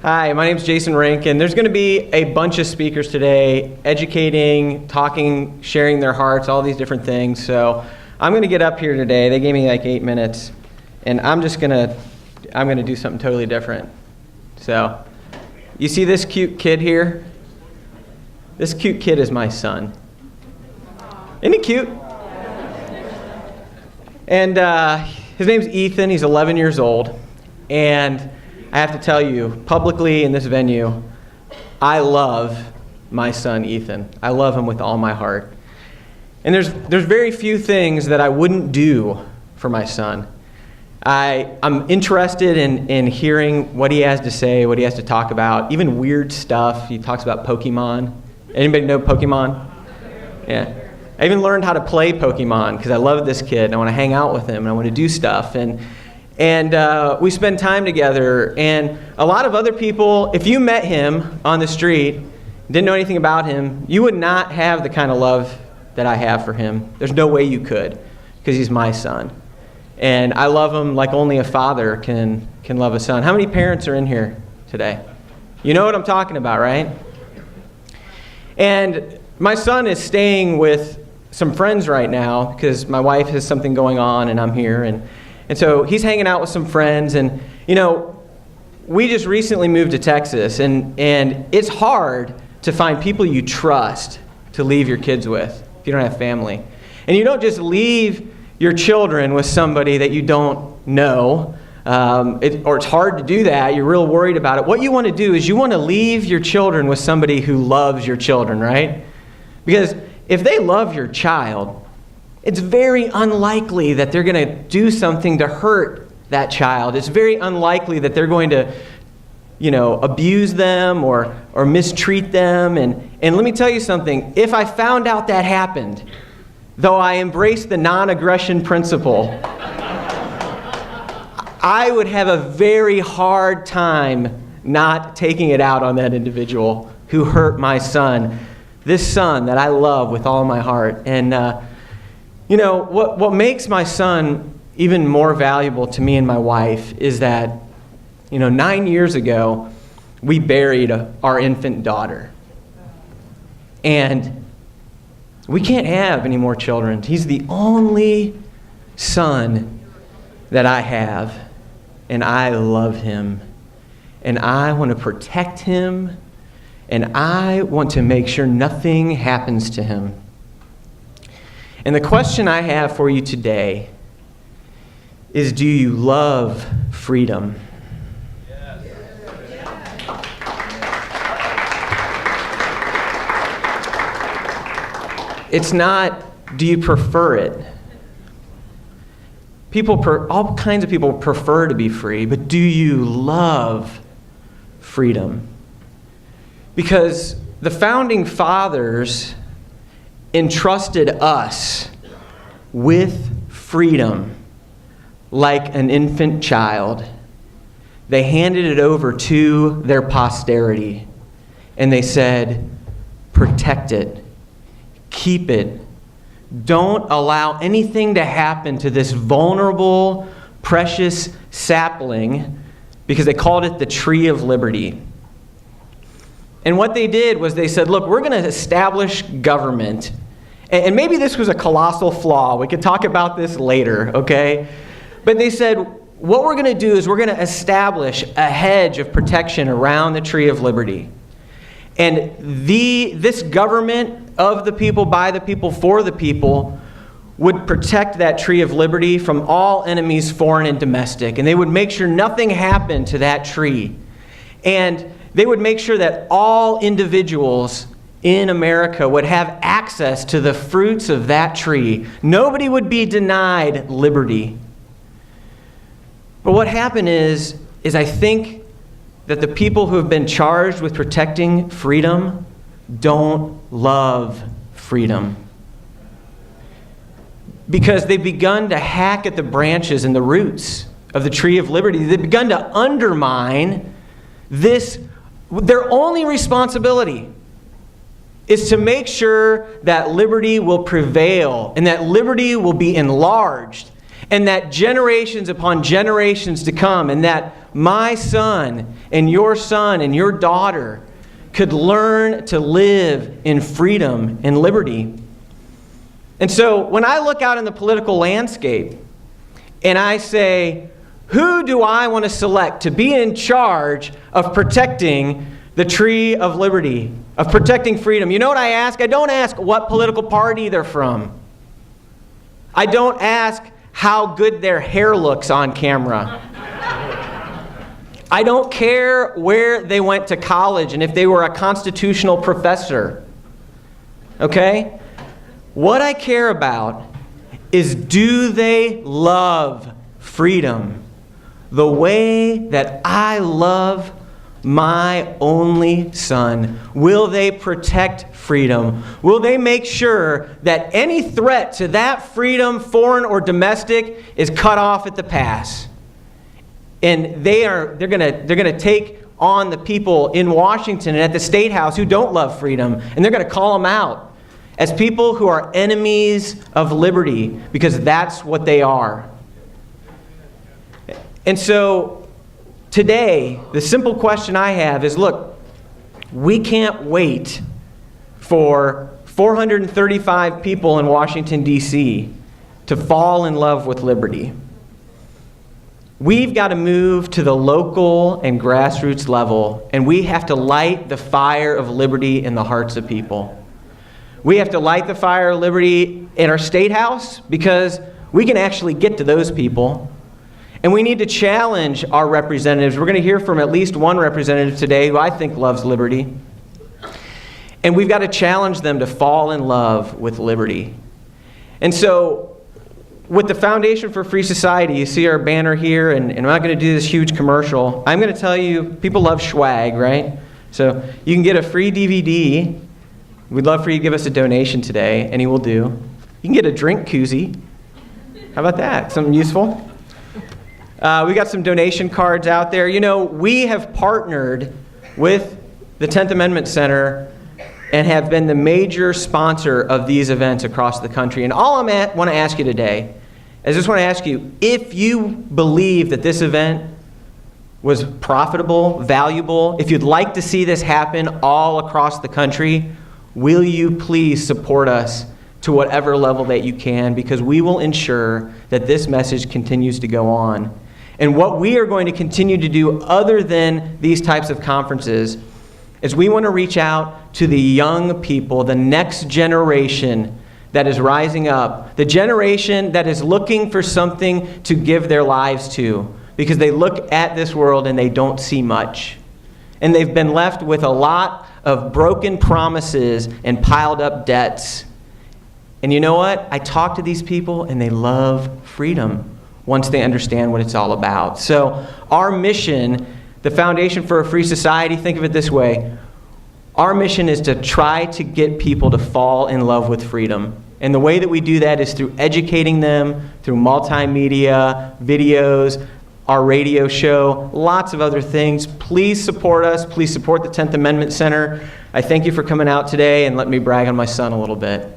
Hi, my name's Jason Rink, and there's going to be a bunch of speakers today educating, talking, sharing their hearts, all these different things. So I'm going to get up here today. They gave me like 8 minutes, and I'm going to do something totally different. So you see this cute kid here? This cute kid is my son. Isn't he cute? And his name's Ethan. He's 11 years old, and I have to tell you, publicly in this venue, I love my son, Ethan. I love him with all my heart. And there's very few things that I wouldn't do for my son. I'm interested in hearing what he has to say, what he has to talk about, even weird stuff. He talks about Pokemon. Anybody know Pokemon? Yeah. I even learned how to play Pokemon because I love this kid, and I want to hang out with him, and I want to do stuff. And we spend time together, and a lot of other people, if you met him on the street, didn't know anything about him, you would not have the kind of love that I have for him. There's no way you could, because he's my son. And I love him like only a father can love a son. How many parents are in here today? You know what I'm talking about, right? And my son is staying with some friends right now, because my wife has something going on, and I'm here, and so he's hanging out with some friends, and, you know, we just recently moved to Texas, and it's hard to find people you trust to leave your kids with if you don't have family. And you don't just leave your children with somebody that you don't know, or it's hard to do that. You're real worried about it. What you want to do is you want to leave your children with somebody who loves your children, right? Because if they love your child, it's very unlikely that they're going to do something to hurt that child. It's very unlikely that they're going to, abuse them or mistreat them. And let me tell you something. If I found out that happened, though I embrace the non-aggression principle, I would have a very hard time not taking it out on that individual who hurt my son, this son that I love with all my heart. And what makes my son even more valuable to me and my wife is that, 9 years ago, we buried our infant daughter. And we can't have any more children. He's the only son that I have, and I love him. And I want to protect him, and I want to make sure nothing happens to him. And the question I have for you today is, do you love freedom? Yes. It's not, do you prefer it? All kinds of people prefer to be free, but do you love freedom? Because the founding fathers entrusted us with freedom like an infant child. They handed it over to their posterity, and they said, protect it, keep it. Don't allow anything to happen to this vulnerable, precious sapling, because they called it the Tree of Liberty. And what they did was they said, look, we're going to establish government. And maybe this was a colossal flaw. We could talk about this later, okay? But they said, what we're going to do is we're going to establish a hedge of protection around the Tree of Liberty. And this government of the people, by the people, for the people, would protect that Tree of Liberty from all enemies, foreign and domestic. And they would make sure nothing happened to that tree. And they would make sure that all individuals in America would have access to the fruits of that tree. Nobody would be denied liberty. But what happened is I think that the people who have been charged with protecting freedom don't love freedom. Because they've begun to hack at the branches and the roots of the Tree of Liberty. They've begun to undermine this. Their only responsibility is to make sure that liberty will prevail and that liberty will be enlarged and that generations upon generations to come, and that my son and your daughter could learn to live in freedom and liberty. And so when I look out in the political landscape and I say, who do I want to select to be in charge of protecting the tree of liberty, of protecting freedom? You know what I ask? I don't ask what political party they're from. I don't ask how good their hair looks on camera. I don't care where they went to college and if they were a constitutional professor. Okay? What I care about is, do they love freedom the way that I love my only son? Will they protect freedom? Will they make sure that any threat to that freedom, foreign or domestic, is cut off at the pass? And they're going to take on the people in Washington and at the State House who don't love freedom, and they're going to call them out as people who are enemies of liberty, because that's what they are. And so today, the simple question I have is, look, we can't wait for 435 people in Washington, D.C. to fall in love with liberty. We've got to move to the local and grassroots level, and we have to light the fire of liberty in the hearts of people. We have to light the fire of liberty in our State House, because we can actually get to those people. And we need to challenge our representatives. We're going to hear from at least one representative today who I think loves liberty. And we've got to challenge them to fall in love with liberty. And so, with the Foundation for Free Society, you see our banner here, and I'm not going to do this huge commercial. I'm going to tell you, people love swag, right? So you can get a free DVD. We'd love for you to give us a donation today, and you will do. You can get a drink koozie. How about that? Something useful? We got some donation cards out there. You know, we have partnered with the 10th Amendment Center and have been the major sponsor of these events across the country. And all I want to ask you today is, I just want to ask you, if you believe that this event was profitable, valuable, if you'd like to see this happen all across the country, will you please support us to whatever level that you can, because we will ensure that this message continues to go on. And what we are going to continue to do, other than these types of conferences, is we want to reach out to the young people, the next generation that is rising up, the generation that is looking for something to give their lives to, because they look at this world and they don't see much. And they've been left with a lot of broken promises and piled up debts. And you know what? I talk to these people and they love freedom once they understand what it's all about. So our mission, the Foundation for a Free Society, think of it this way. Our mission is to try to get people to fall in love with freedom. And the way that we do that is through educating them, through multimedia, videos, our radio show, lots of other things. Please support us. Please support the 10th Amendment Center. I thank you for coming out today, and let me brag on my son a little bit.